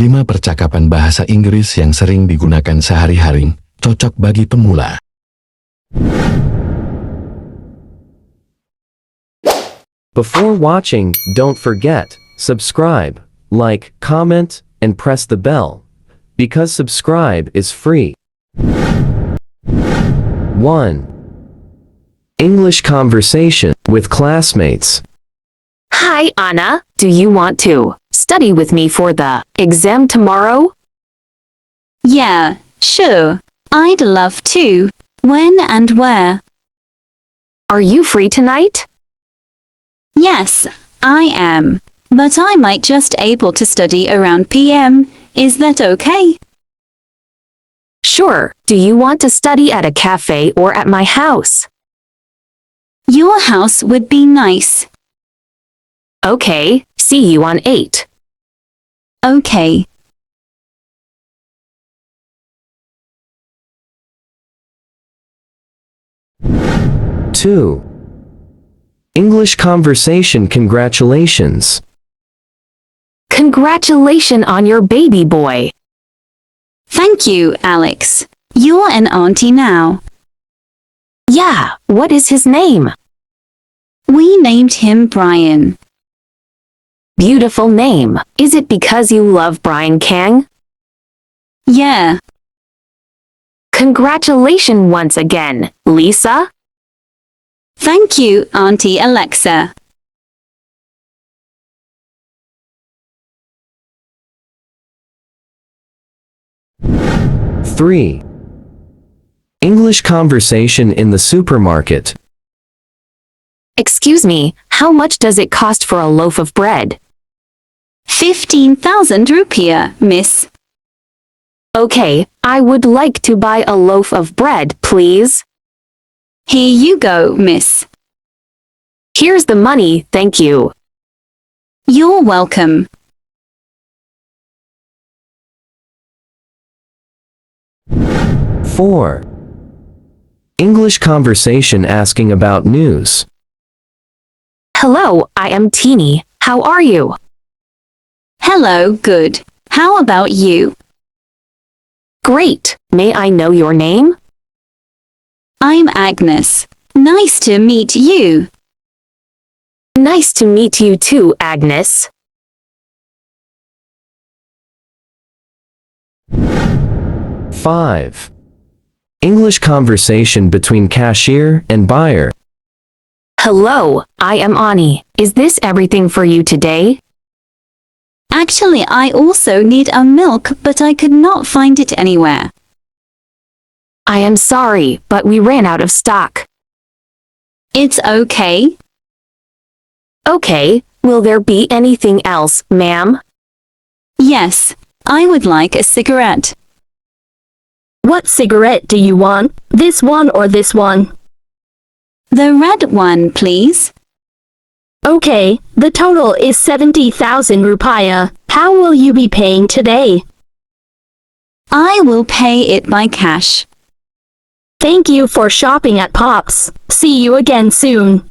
5 percakapan bahasa Inggris yang sering digunakan sehari-hari, cocok bagi pemula. Before watching, don't forget, subscribe, like, comment, and press the bell, because subscribe is free. 1. English conversation with classmates. Hi, Anna. Do you want to study with me for the exam tomorrow? Yeah, sure. I'd love to. When and where? Are you free tonight? Yes, I am. But I might just able to study around PM. Is that okay? Sure. Do you want to study at a cafe or at my house? Your house would be nice. Okay. See you on 8. Okay. Two. English conversation congratulations. Congratulations on your baby boy. Thank you, Alex. You're an auntie now. Yeah, what is his name? We named him Brian. Beautiful name. Is it because you love Brian Kang? Yeah. Congratulations once again, Lisa. Thank you, Auntie Alexa. 3. English conversation in the supermarket. Excuse me, how much does it cost for a loaf of bread? 15,000 rupiah, miss. Okay, I would like to buy a loaf of bread, please. Here you go, miss. Here's the money, thank you. You're welcome. 4. English conversation asking about news. Hello, I am Teeny. How are you? Hello, good. How about you? Great. May I know your name? I'm Agnes. Nice to meet you. Nice to meet you too, Agnes. 5. English conversation between cashier and buyer. Hello, I am Ani. Is this everything for you today? Actually, I also need a milk, but I could not find it anywhere. I am sorry, but we ran out of stock. It's okay. Okay, will there be anything else, ma'am? Yes, I would like a cigarette. What cigarette do you want? This one or this one? The red one, please. Okay, the total is 70,000 rupiah. How will you be paying today? I will pay it by cash. Thank you for shopping at Pops. See you again soon.